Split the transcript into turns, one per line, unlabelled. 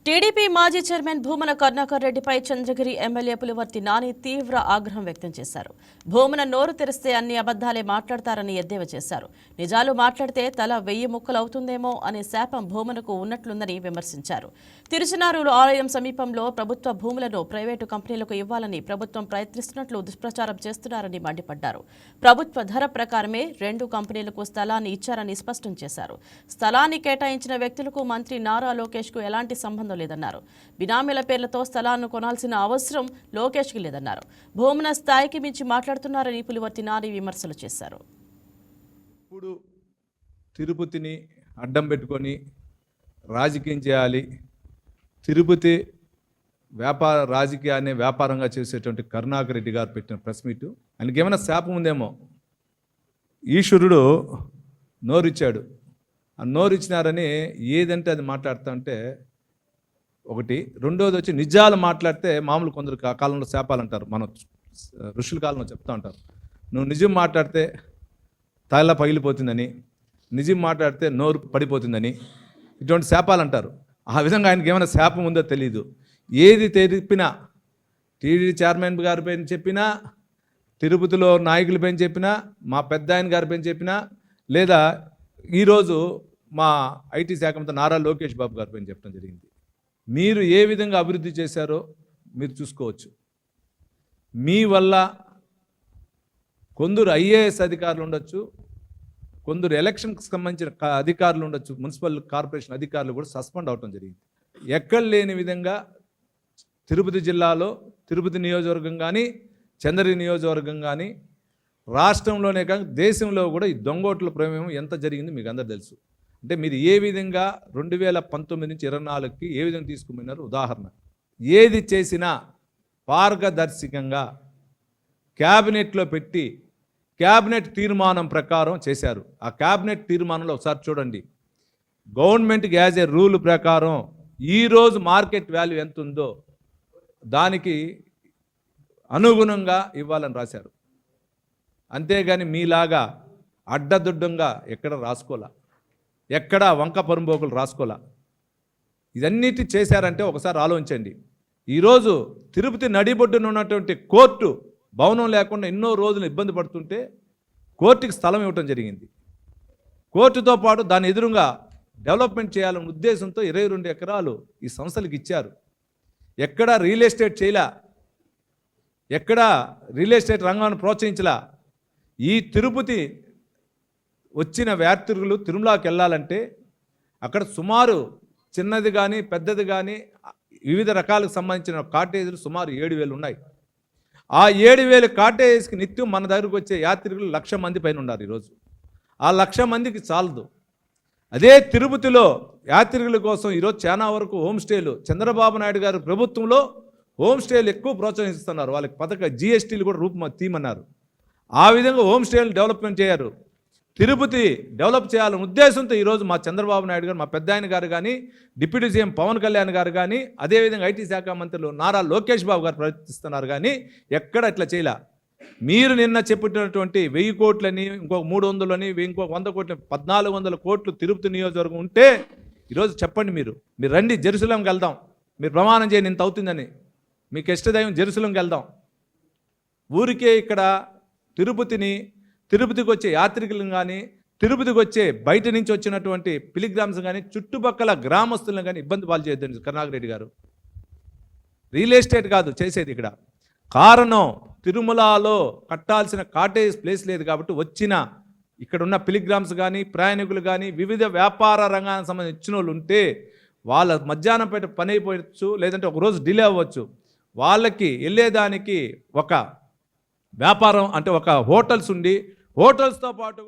TDP మాజీ chairman Bhumana Karunakar రెడ్డిపై Chandragiri MLA Pulivarthi Nani తీవ్ర ఆగ్రహం వ్యక్తం చేశారు. భూమన నోరు తెరిస్తే అన్ని అబద్ధాలే మాట్లాడతారని ఎద్దేవా చేశారు. నిజాలు మాట్లాడితే తల 1000 ముక్కలవుతుందేమో అనే శాపం భూమనకు ఉన్నట్లుందని విమర్శించారు. తిరుచనారు ఆలయం సమీపంలో ప్రభుత్వ భూములను ప్రైవేటు కంపెనీలకు ఇవ్వాలని ప్రభుత్వం ప్రయత్నిస్తున్నట్లు దుష్ప్రచారం చేస్తున్నారని మండిపడ్డారు. ప్రభుత్వ ధర ప్రకారమే 2 కంపెనీలకు స్థలాన్ని ఇచ్చారని స్పష్టం చేశారు. స్థలాన్ని కేటాయించిన వ్యక్తులకు మంత్రి నారా లోకేష్ కు ఎలాంటి సంబంధం లేదన్నారు. బినామీల పేర్లతో స్థలాలను కొనాల్సిన అవసరం లోకేష్కి లేదన్నారు. భూమన స్థాయికి మించి మాట్లాడుతున్నారని పులివర్తి నాని విమర్శలు చేశారు.
ఇప్పుడు తిరుపతిని అడ్డం పెట్టుకొని రాజకీయం చేయాలి, తిరుపతి రాజకీయాన్ని వ్యాపారంగా చేసేటువంటి కరుణాకర్ రెడ్డి గారు పెట్టిన ప్రెస్ మీట్ ఆయనకి ఏమైనా శాపం ఉందేమో. ఈశ్వరుడు నోరిచ్చాడు, ఆ నోరిచ్చినారని ఏదంటే అది మాట్లాడుతూ ఉంటే ఒకటి. రెండోది వచ్చి నిజాలు మాట్లాడితే మామూలు కొందరు కాలంలో శాపాలంటారు, మన ఋషుల కాలంలో చెప్తూ ఉంటారు. నువ్వు నిజం మాట్లాడితే తల పగిలిపోతుందని, నిజం మాట్లాడితే నోరు పడిపోతుందని, ఇటువంటి శాపాలు అంటారు. ఆ విధంగా ఆయనకి ఏమైనా శాపం ఉందో తెలీదు. ఏది తెలిపినా టీడీ చైర్మన్ గారి పైన చెప్పినా, తిరుపతిలో నాయకుల పైన చెప్పినా, మా పెద్ద ఆయన గారి పైన చెప్పినా, లేదా ఈరోజు మా ఐటీ శాఖ మంత్రి నారా లోకేష్ బాబు గారి పైన చెప్పడం జరిగింది. మీరు ఏ విధంగా అభివృద్ధి చేశారో మీరు చూసుకోవచ్చు. మీ వల్ల కొందరు ఐఏఎస్ అధికారులు ఉండొచ్చు, కొందరు ఎలక్షన్కి సంబంధించిన అధికారులు ఉండొచ్చు, మున్సిపల్ కార్పొరేషన్ అధికారులు కూడా సస్పెండ్ అవడం జరిగింది. ఎక్కడ లేని విధంగా తిరుపతి జిల్లాలో, తిరుపతి నియోజకవర్గం కానీ, చంద్రగిరి నియోజకవర్గం కానీ, రాష్ట్రంలోనే కాక దేశంలో కూడా ఈ దొంగోట్ల ప్రమేయం ఎంత జరిగింది మీకు అందరూ తెలుసు. అంటే మీరు ఏ విధంగా 2019 నుంచి 24కి ఏ విధంగా తీసుకుపోయినారు. ఉదాహరణ, ఏది చేసినా పారదర్శకంగా క్యాబినెట్లో పెట్టి క్యాబినెట్ తీర్మానం ప్రకారం చేశారు. ఆ క్యాబినెట్ తీర్మానంలో ఒకసారి చూడండి. గవర్నమెంట్కి యాజ్ ఏ రూల్ ప్రకారం ఈరోజు మార్కెట్ వాల్యూ ఎంత ఉందో దానికి అనుగుణంగా ఇవ్వాలని రాశారు. అంతేగాని మీలాగా అడ్డదుడ్డంగా ఎక్కడ రాసుకోలే, ఎక్కడ వంక పరుంబోకులు రాసుకోలే. ఇదన్నిటి చేశారంటే ఒకసారి ఆలోచించండి. ఈరోజు తిరుపతి నడిబొడ్డున ఉన్నటువంటి కోర్టు భవనం లేకుండా ఎన్నో రోజులు ఇబ్బంది పడుతుంటే కోర్టుకి స్థలం ఇవ్వటం జరిగింది. కోర్టుతో పాటు దాని ఎదురుగా డెవలప్మెంట్ చేయాలనే ఉద్దేశంతో 22 ఎకరాలు ఈ సంస్థలకు ఇచ్చారు. ఎక్కడా రియల్ ఎస్టేట్ చేయలే, ఎక్కడా రియల్ ఎస్టేట్ రంగాన్ని ప్రోత్సహించలా. ఈ తిరుపతి వచ్చిన యాత్రికులు తిరుమలకి వెళ్ళాలంటే అక్కడ సుమారు చిన్నది కానీ పెద్దది కానీ వివిధ రకాలకు సంబంధించిన కాటేజీలు సుమారు 7,000 ఉన్నాయి. ఆ 7,000 కాటేజెస్కి నిత్యం మన దగ్గరకు వచ్చే యాత్రికులు 1,00,000 మంది పైన ఉన్నారు. ఈరోజు ఆ 1,00,000 మందికి చాలదు. అదే తిరుపతిలో యాత్రికుల కోసం ఈరోజు చాలా వరకు హోమ్ స్టేలు, చంద్రబాబు నాయుడు గారు ప్రభుత్వంలో హోమ్ స్టేలు ఎక్కువ ప్రోత్సహిస్తున్నారు. వాళ్ళకి GSTలు కూడా తీయమన్నారు. ఆ విధంగా హోమ్ స్టేలు డెవలప్మెంట్ చేయారు. తిరుపతి డెవలప్ చేయాలనే ఉద్దేశంతో ఈరోజు మా చంద్రబాబు నాయుడు గారు, మా పెద్ద ఆయన గారు కానీ, డిప్యూటీ సీఎం పవన్ కళ్యాణ్ గారు కానీ, అదేవిధంగా ఐటీ శాఖ మంత్రులు నారా లోకేష్ బాబు గారు ప్రయత్నిస్తున్నారు. కానీ ఎక్కడ ఇట్లా చేయలే. మీరు నిన్న చెప్పినటువంటి 1000 కోట్లని, ఇంకొక 300 ఇంకొక 100 కోట్లు, 1400 కోట్లు తిరుపతి నియోజకవర్గం ఉంటే ఈరోజు చెప్పండి. మీరు రండి, జెరూసలేంకి వెళ్దాం, మీరు ప్రమాణం చేయండి ఇంత అవుతుందని. మీకు ఇష్టదైవం జెరూసలేంకి వెళ్దాం. ఊరికే ఇక్కడ తిరుపతికి వచ్చే యాత్రికులను కానీ, తిరుపతికి వచ్చే బయట నుంచి వచ్చినటువంటి పిలిగ్రామ్స్ కానీ, చుట్టుపక్కల గ్రామస్తులను కానీ ఇబ్బంది పాలు చేయొద్దండి కరుణాకర్ రెడ్డి గారు. రియల్ ఎస్టేట్ కాదు చేసేది ఇక్కడ. కారణం తిరుమలలో కట్టాల్సిన కాటేజ్ ప్లేస్ లేదు కాబట్టి వచ్చిన ఇక్కడ ఉన్న పిలిగ్రామ్స్ కానీ, ప్రయాణికులు కానీ, వివిధ వ్యాపార రంగానికి సంబంధించిన ఇచ్చిన వాళ్ళు ఉంటే వాళ్ళ మధ్యాహ్నం పైన పని అయిపోవచ్చు, లేదంటే ఒకరోజు డిలే అవ్వచ్చు. వాళ్ళకి వెళ్ళేదానికి ఒక వ్యాపారం అంటే ఒక హోటల్స్ ఉండి, హోటల్స్తో పాటు